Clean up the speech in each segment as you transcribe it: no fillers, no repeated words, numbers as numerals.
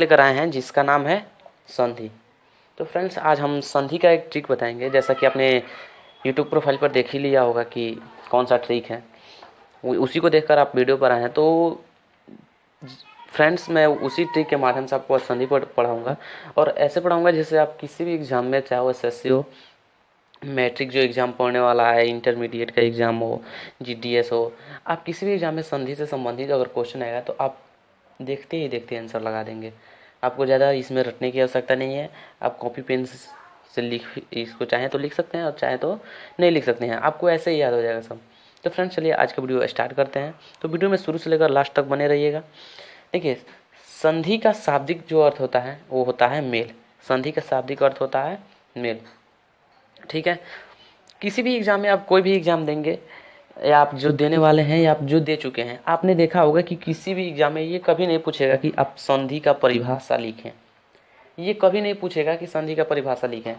लेकर आए हैं जिसका नाम है संधि। तो फ्रेंड्स आज हम संधि का एक ट्रिक बताएंगे। जैसा कि आपने यूट्यूब प्रोफाइल पर देख ही लिया होगा कि कौन सा ट्रिक है, उसी को देखकर आप वीडियो पर आए हैं। तो फ्रेंड्स मैं उसी ट्रिक के माध्यम से आपको संधि पर पढ़ाऊँगा और ऐसे पढ़ाऊँगा जैसे आप किसी भी एग्ज़ाम में, चाहे वो एसएससी हो, मैट्रिक जो एग्ज़ाम पढ़ने वाला है, इंटरमीडिएट का एग्ज़ाम हो, जीडीएस हो, आप किसी भी एग्ज़ाम में संधि से संबंधित अगर क्वेश्चन आएगा तो आप देखते ही देखते आंसर लगा देंगे। आपको ज़्यादा इसमें रटने की आवश्यकता नहीं है। आप कॉपी पेन से लिख इसको चाहें तो लिख सकते हैं और चाहे तो नहीं लिख सकते हैं, आपको ऐसे ही याद हो जाएगा सब। तो फ्रेंड्स चलिए आज का वीडियो स्टार्ट करते हैं। तो वीडियो में शुरू से लेकर लास्ट तक बने रहिएगा। देखिए, संधि का शाब्दिक जो अर्थ होता है वो होता है मेल। संधि का शाब्दिक अर्थ होता है मेल, ठीक है। किसी भी एग्ज़ाम में आप कोई भी एग्ज़ाम देंगे या आप जो देने वाले हैं या आप जो दे चुके हैं, आपने देखा होगा कि किसी भी एग्ज़ाम में ये कभी नहीं पूछेगा कि आप संधि का परिभाषा लिखें। ये कभी नहीं पूछेगा कि संधि का परिभाषा लिखें,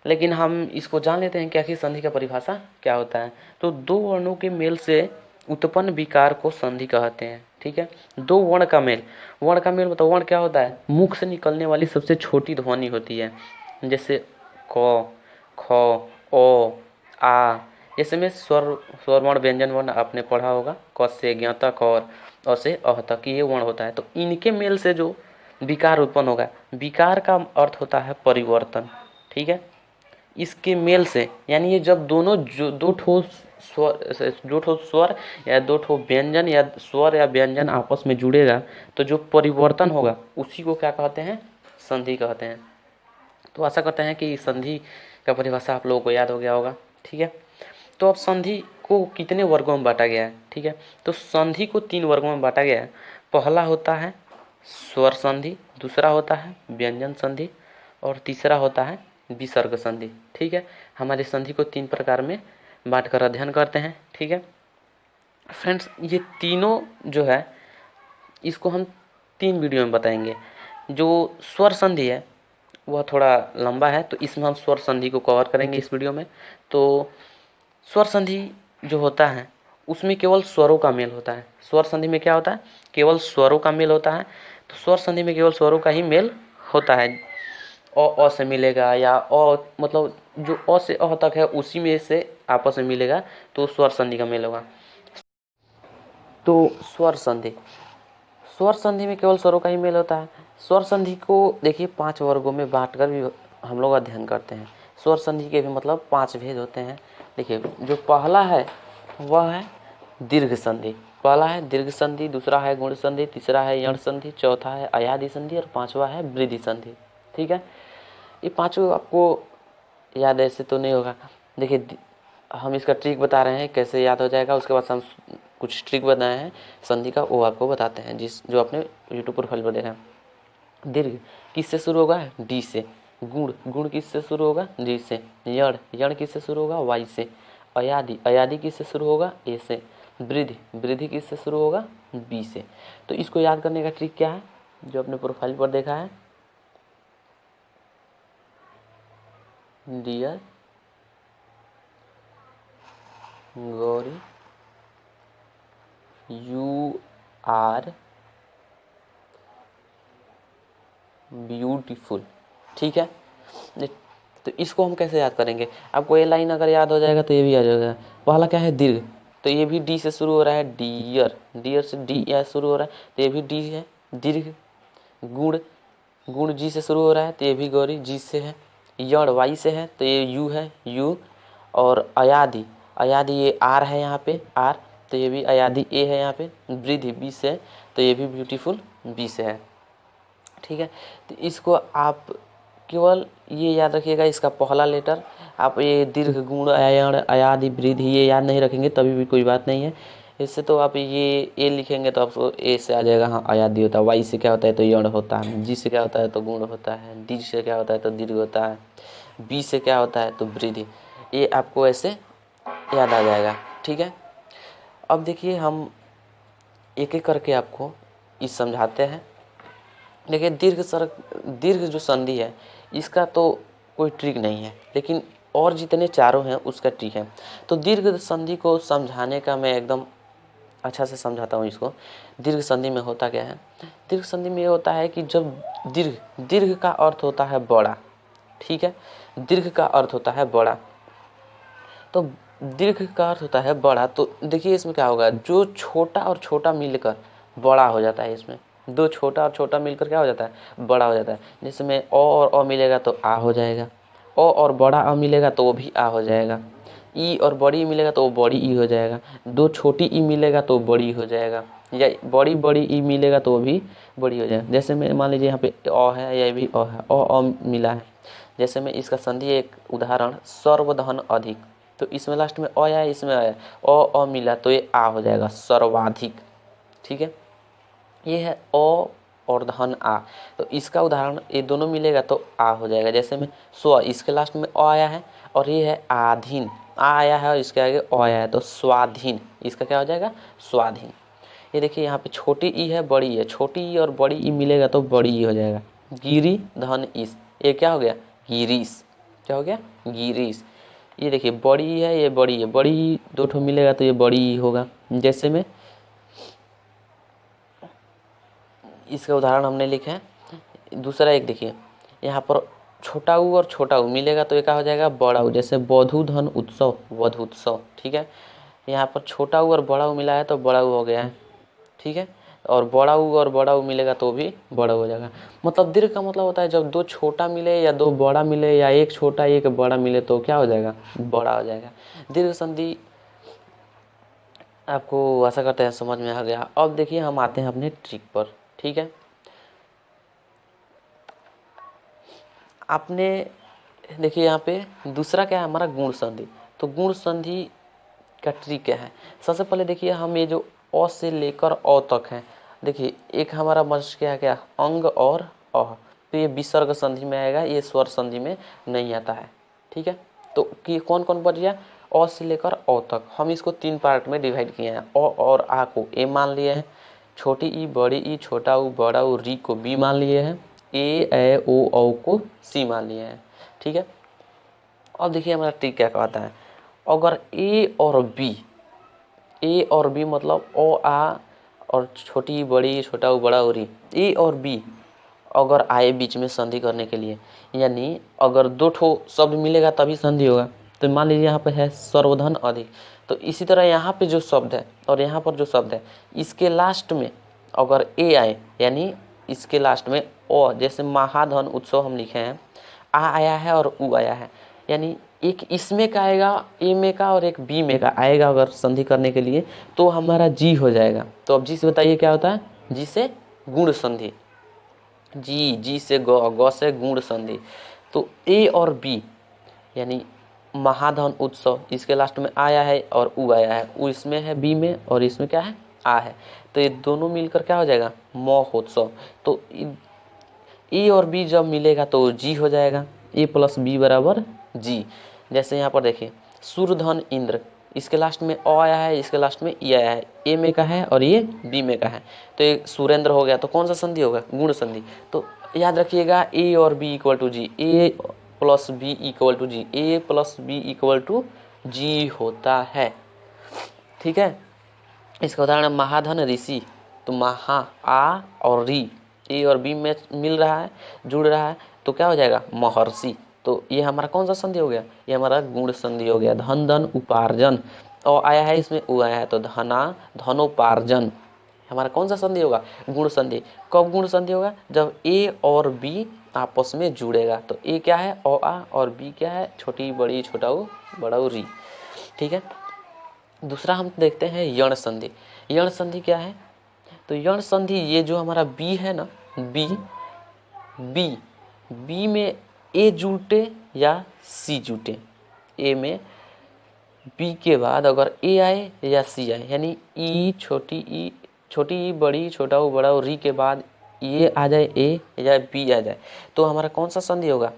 लेकिन हम इसको जान लेते हैं क्या कि संधि का परिभाषा क्या होता है। तो दो वर्णों के मेल से उत्पन्न विकार को संधि कहते हैं, ठीक है। दो वर्ण का मेल, वर्ण का मेल मतलब वर्ण क्या होता है? मुख से निकलने वाली सबसे छोटी ध्वनि होती है। जैसे क, ख, ओ, आ। जैसे में स्वर वर्ण व्यंजन वर्ण आपने पढ़ा होगा, क से ज्ञ तक और अ से अह तक, ये वर्ण होता है। तो इनके मेल से जो विकार उत्पन्न होगा, विकार का अर्थ होता है परिवर्तन, ठीक है। इसके मेल से यानी ये जब दोनों जो दो ठो स्वर या दो ठो व्यंजन या स्वर या व्यंजन आपस में जुड़ेगा तो जो परिवर्तन होगा उसी को क्या कहते हैं? संधि कहते हैं। तो आशा करते हैं कि संधि का परिभाषा आप लोगों को याद हो गया होगा, ठीक है। तो अब संधि को कितने वर्गों में बांटा गया है, ठीक है। तो संधि को 3 वर्गों में बांटा गया है। पहला होता है स्वर संधि, दूसरा होता है व्यंजन संधि और तीसरा होता है विसर्ग संधि, ठीक है। हमारे संधि को 3 प्रकार में बांट कर अध्ययन करते हैं, ठीक है। फ्रेंड्स ये तीनों जो है इसको हम 3 वीडियो में बताएंगे। जो स्वर संधि है वह थोड़ा लंबा है, तो इसमें हम स्वर संधि को कवर करेंगे इस वीडियो में। तो स्वर संधि जो होता है उसमें केवल स्वरों का मेल होता है। स्वर संधि में क्या होता है? केवल स्वरों का मेल होता है। तो स्वर संधि में केवल स्वरों का ही मेल होता है। अ से मिलेगा या अ मतलब जो अ से अह तक है उसी में से आपस में मिलेगा तो स्वर संधि का मेल होगा। तो स्वर संधि में केवल स्वरों का ही मेल होता है। स्वर संधि को देखिए 5 वर्गों में बांटकर भी हम लोग अध्ययन करते हैं। स्वर संधि के भी मतलब 5 भेद होते हैं। देखिए जो पहला है वह है दीर्घ संधि। पहला है दीर्घ संधि, दूसरा है गुण संधि, तीसरा है यण संधि, चौथा है अयादि संधि और पांचवा है वृद्धि संधि, ठीक है। ये पांचों आपको याद ऐसे तो नहीं होगा। देखिए हम इसका ट्रिक बता रहे हैं कैसे याद हो जाएगा, उसके बाद हम कुछ ट्रिक बनाए हैं संधि का, वो आपको बताते हैं जो आपने यूट्यूब प्रोफाइल पर देखा है। दीर्घ किससे शुरू होगा? डी से। गुण किससे शुरू होगा? जी से। यण किससे शुरू होगा? वाई से। अयादि किससे शुरू होगा? ए से। वृद्धि किससे शुरू होगा? बी से। तो इसको याद करने का ट्रिक क्या है जो आपने प्रोफाइल पर देखा है? Dear Gauri, you are beautiful, ठीक है। तो इसको हम कैसे याद करेंगे? आपको ये लाइन अगर याद हो जाएगा तो ये भी याद हो जाएगा। पहला क्या है? दीर्घ, तो ये भी डी से शुरू हो रहा है। डियर से डी या शुरू हो रहा है तो ये भी डी है, दीर्घ। गुण जी से शुरू हो रहा है तो ये भी गौरी जी से है। यण वाई से है तो ये यू है, यू। और अयादि ये आर है यहाँ पे, आर, तो ये भी अयादि ए है यहाँ पे। वृद्धि बी से तो ये भी ब्यूटीफुल बी से है, ठीक है। तो इसको आप केवल ये याद रखिएगा, इसका पहला लेटर। आप ये दीर्घ गुण अयण अयादि वृद्धि ये याद नहीं रखेंगे तभी भी कोई बात नहीं है। इससे तो आप ये ए लिखेंगे तो आपको ए से आ जाएगा, हाँ अयादि होता है। वाई से क्या होता है? तो यण होता है। जी से क्या होता है? तो गुण होता है। डी से क्या होता है? तो दीर्घ होता है। बी से क्या होता है? तो वृद्धि। ये आपको ऐसे याद आ जाएगा, ठीक है। अब देखिए हम एक एक करके आपको इस समझाते हैं। देखिए दीर्घ जो संधि है इसका तो कोई ट्रिक नहीं है, लेकिन और जितने चारों हैं उसका ट्रिक है। तो दीर्घ संधि को समझाने का मैं एकदम अच्छा से समझाता हूँ इसको। दीर्घ संधि में होता क्या है, दीर्घ संधि में ये होता है कि जब दीर्घ का अर्थ होता है बड़ा, ठीक है, दीर्घ का अर्थ होता है बड़ा, तो दीर्घ का अर्थ होता है बड़ा, तो देखिए इसमें क्या होगा, जो छोटा और छोटा मिलकर बड़ा हो जाता है, इसमें दो छोटा और छोटा मिलकर क्या हो जाता है, बड़ा हो जाता है। जैसे में अ और अ मिलेगा तो आ हो जाएगा, अ और बड़ा अ मिलेगा तो वो भी आ हो जाएगा, ई और बड़ी ई मिलेगा तो वो बड़ी ई हो जाएगा, दो छोटी ई मिलेगा तो बड़ी हो जाएगा, या बड़ी बड़ी ई मिलेगा तो वो भी बड़ी हो जाएगा। जैसे में मान लीजिए यहाँ पे अ है, यह भी अ है, अ मिला है। जैसे में इसका संधि एक उदाहरण सर्वधन अधिक, तो इसमें लास्ट में अ आया, इसमें आया अ मिला तो ये आ हो जाएगा, सर्वाधिक, ठीक है। ये है अ और धन आ, तो इसका उदाहरण ये दोनों मिलेगा तो आ हो जाएगा। जैसे में स्व, इसके लास्ट में अ आया है और ये है आधीन, आ आया है और इसके आगे अ आया है तो स्वाधीन, इसका क्या हो जाएगा, स्वाधीन। ये देखिए यहाँ पे छोटी ई है, बड़ी ई है, छोटी ई और बड़ी ई मिलेगा तो बड़ी ई हो जाएगा। गिरी धन ईस, ये क्या हो गया, गिरीश, क्या हो गया, गिरीश। ये देखिए बड़ी ई है, ये बड़ी है, बड़ी ई दो ठो मिलेगा तो ये बड़ी ई होगा। जैसे में इसका उदाहरण हमने लिखा है। दूसरा एक देखिए, यहाँ पर छोटा ऊ और छोटा ऊ मिलेगा तो ये क्या हो जाएगा, बड़ा ऊ। जैसे बधू धन उत्सव, वधूत्सव, ठीक है। यहाँ पर छोटा ऊ और बड़ा ऊ मिला है तो बड़ा ऊ हो गया है, ठीक है। और बड़ा ऊ और बड़ा ऊ मिलेगा तो भी बड़ा हो जाएगा। मतलब दीर्घ का मतलब होता है जब दो छोटा मिले या दो बड़ा मिले या एक छोटा एक बड़ा मिले तो क्या हो जाएगा, बड़ा हो जाएगा। दीर्घ संधि आपको आशा करते हैं समझ में आ गया। अब देखिए हम आते हैं अपने ट्रिक पर, ठीक है। आपने देखिए यहाँ पे दूसरा क्या है हमारा, गुण संधि। तो गुण संधि का ट्रिक क्या है, सबसे पहले देखिए हम ये जो अ से लेकर अ तक है, देखिए एक हमारा मस्त क्या है, क्या अंग और अ, तो ये विसर्ग संधि में आएगा, ये स्वर संधि में नहीं आता है, ठीक है। तो कि कौन कौन बच गया, अ से लेकर अ तक। हम इसको तीन पार्ट में डिवाइड किए हैं। अ और आ को ए मान लिए हैं, छोटी ई बड़ी ई छोटा ऊ बड़ा ऊ, री को बी मान लिए हैं, ए ओ औ को सी मान लिए हैं, ठीक है। अब देखिए हमारा ट्रिक क्या कहता है, अगर ए और बी मतलब ओ आ और छोटी बड़ी छोटा ऊ बड़ा री, ए और बी अगर आए बीच में संधि करने के लिए, यानी अगर दो ठो शब्द मिलेगा तभी संधि होगा। तो मान लीजिए यहाँ पे है सर्वधन अधिक, तो इसी तरह यहाँ पे जो शब्द है और यहाँ पर जो शब्द है, इसके लास्ट में अगर ए आए, यानी इसके लास्ट में ओ, जैसे महाधन उत्सव हम लिखे हैं, आ आया है और उ आया है, यानी एक इसमें का आएगा, ए में का और एक बी में का आएगा अगर संधि करने के लिए, तो हमारा जी हो जाएगा। तो अब जी से बताइए क्या होता है, जी से गुण संधि, जी से ग से गुण संधि। तो ए और बी यानी महाधन उत्सव, इसके लास्ट में आया है और उ आया है, उ इसमें है बी में और इसमें क्या है, आ है, तो ये दोनों मिलकर क्या हो जाएगा, महोत्सव। तो ए और बी जब मिलेगा तो जी हो जाएगा, ए प्लस बी बराबर जी। जैसे यहाँ पर देखिए सूर्यधन इंद्र, इसके लास्ट में अ आया है, इसके लास्ट में ई आया है, ए में का है और ये बी में का है, तो ये सुरेंद्र हो गया। तो कौन सा संधि होगा, गुण संधि। तो याद रखिएगा ए और B equal to G, A plus B equal to G, A plus B equal to G होता है, ठीक है। इसका उदाहरण महाधन ऋषि, तो महा आ और री, ए और बी में मिल रहा है, जुड़ रहा है, तो क्या हो जाएगा, महर्षि। तो ये हमारा कौन सा संधि हो गया, ये हमारा गुण संधि हो गया। धन धन उपार्जन, और आया है इसमें उ आया है, तो धना धनोपार्जन हमारा कौन सा संधि होगा, गुण संधि। कब गुण संधि होगा, जब ए और बी आपस में जुड़ेगा। तो ए क्या है, ओ आ, और बी क्या है, छोटी बड़ी छोटा ऊ बड़ा ऊ री, ठीक है। दूसरा हम देखते हैं यण संधि। यण संधि क्या है, तो यण संधि ये जो हमारा बी है ना, बी बी बी में ए जुटे या सी जुटे, ए में बी के बाद अगर ए आए या सी आए, यानी ई छोटी ई बड़ी छोटा ऊ बड़ा ऊ, री के बाद ये आ जाए ए या बी आ जाए, तो हमारा कौन सा संधि होगा,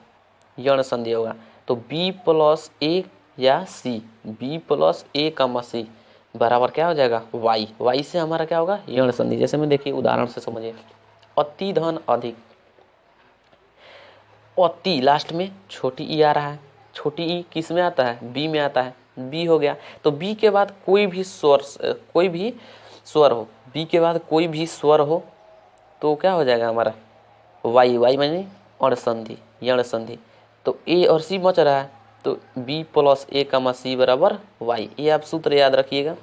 यण संधि होगा। तो बी प्लस ए या सी, बी प्लस ए कमा सी बराबर क्या हो जाएगा, वाई। वाई से हमारा क्या होगा, यण संधि। जैसे में देखिए उदाहरण से समझिए, अति धन अधिक, अति लास्ट में छोटी ई आ रहा है, छोटी ई किस में आता है, बी में आता है, बी हो गया। तो बी के बाद कोई भी स्वर हो, बी के बाद कोई भी स्वर हो तो क्या हो जाएगा हमारा वाई, वाई माने अण संधि, यण संधि। तो ए और सी बच रहा है, तो बी प्लस ए कमा सी बराबर वाई। ये आप सूत्र याद रखिएगा।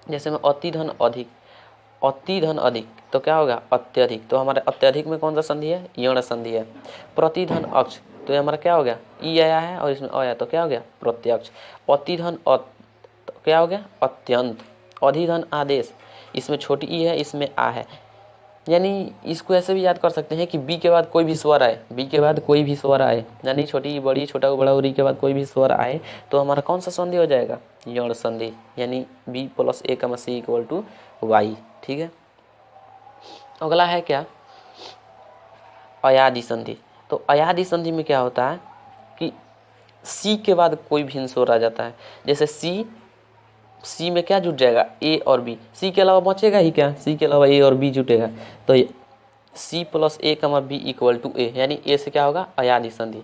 जैसे में अति धन अधिक, अति धन अधिक तो क्या होगा अत्यधिक, तो हमारे अत्यधिक में कौन सा संधि है, यण संधि है। प्रतिधन अक्ष तो ये हमारा क्या हो गया, ई आया है और इसमें आया तो क्या हो गया प्रत्यक्ष। अतिधन तो क्या हो गया अत्यंत। अधिधन आदेश, इसमें छोटी ई है, इसमें आ है। यानी इसको ऐसे भी याद कर सकते हैं कि बी के बाद कोई भी स्वर आए, बी के बाद कोई भी स्वर आए, यानी छोटी बड़ी छोटा बड़ा और ई के बाद कोई भी स्वर आए तो हमारा कौन सा संधि हो जाएगा, यण संधि, यानी बी प्लस ए कमा सी इक्वल टू वाई। ठीक है, अगला है क्या, अयादि संधि। तो अयादि संधि में क्या होता है कि सी के बाद कोई भिन्न स्वर आ जाता है। जैसे सी में क्या जुट जाएगा, ए और बी, सी के अलावा बचेगा ही क्या, सी के अलावा ए और बी जुटेगा, तो सी प्लस ए कमा बी इक्वल टू ए, यानी ए से क्या होगा अयादि संधि।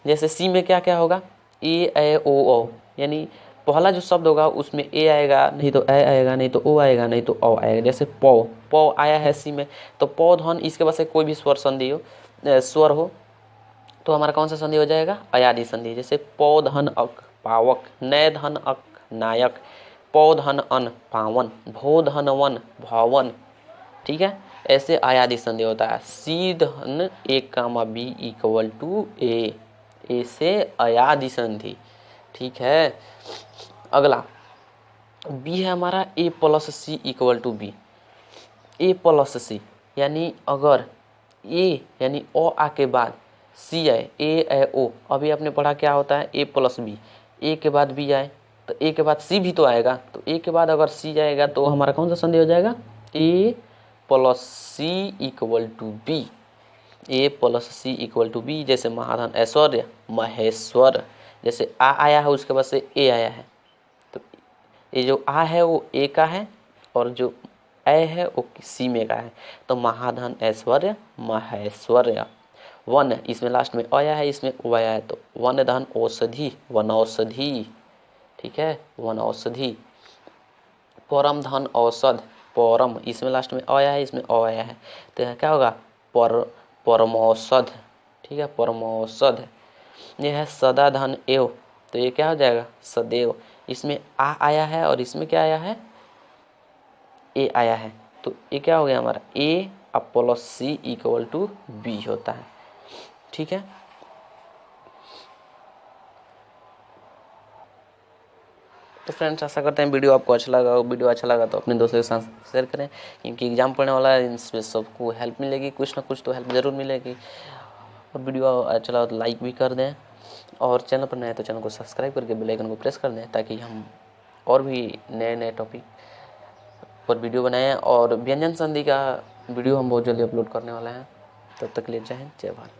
जैसे सी में क्या क्या होगा, ए ओ, यानी पहला जो शब्द होगा उसमें ए आएगा, नहीं तो ए आएगा, नहीं तो ओ आएगा, नहीं तो औ आएगा। जैसे पौ आया है सी में, तो पौ धन इसके बाद से कोई भी स्वर संधि हो, स्वर हो तो हमारा कौन सा संधि हो जाएगा अयादि संधि। जैसे पौ धन अक पावक, नय धन अक नायक, पौ धन अन पावन, भो धन वन भावन। ठीक है, ऐसे अयादि संधि होता है। सी धन A comma B equal to A, से अयादि संधि। ठीक है, अगला बी है हमारा A plus C equal to B. A plus C यानी अगर ए यानी ओ आ के बाद सी आए, ए ओ, अभी आपने पढ़ा क्या होता है ए प्लस बी, ए के बाद बी आए तो ए के बाद सी भी तो आएगा, तो ए के बाद अगर सी आएगा तो हमारा कौन सा संधि हो जाएगा, A plus C equal to B, A plus C equal to B. जैसे महाधन ऐश्वर्य महेश्वर, जैसे आ आया है उसके बाद से ए आया है, तो ये जो आ है वो ए का है और जो ए है वो सी में का है, तो महाधन ऐश्वर्य महेश्वर्य। वन इसमें लास्ट में आया है, इसमें ओ आया है, तो वन धन औषधि वनौषधि। ठीक है, वनौषधि। परम धन औषध परम, इसमें लास्ट में आया है, इसमें ओ आया है, तो यहाँ क्या होगा परमौषध। ठीक है, परमौषध। यह है सदा धन एव, तो ये क्या हो जाएगा सदैव, इसमें आ आया है और इसमें क्या आया है ए आया है, तो ये क्या हो गया हमारा A plus C equal to B होता है। ठीक है, तो फ्रेंड्स आशा करते हैं वीडियो आपको अच्छा लगा। वीडियो अच्छा लगा तो अपने दोस्तों के साथ शेयर करें, क्योंकि एग्जाम पढ़ने वाला है, इसमें सबको हेल्प मिलेगी, कुछ ना कुछ तो हेल्प ज़रूर मिलेगी। और वीडियो अच्छा लगा तो लाइक भी कर दें, और चैनल पर नए तो चैनल को सब्सक्राइब करके बेल आइकन को प्रेस कर दें, ताकि हम और भी नए नए टॉपिक पर वीडियो बनाएं। और व्यंजन संधि का वीडियो हम बहुत जल्दी अपलोड करने वाले हैं। तब तक के लिए जय हिंद, जय भारत।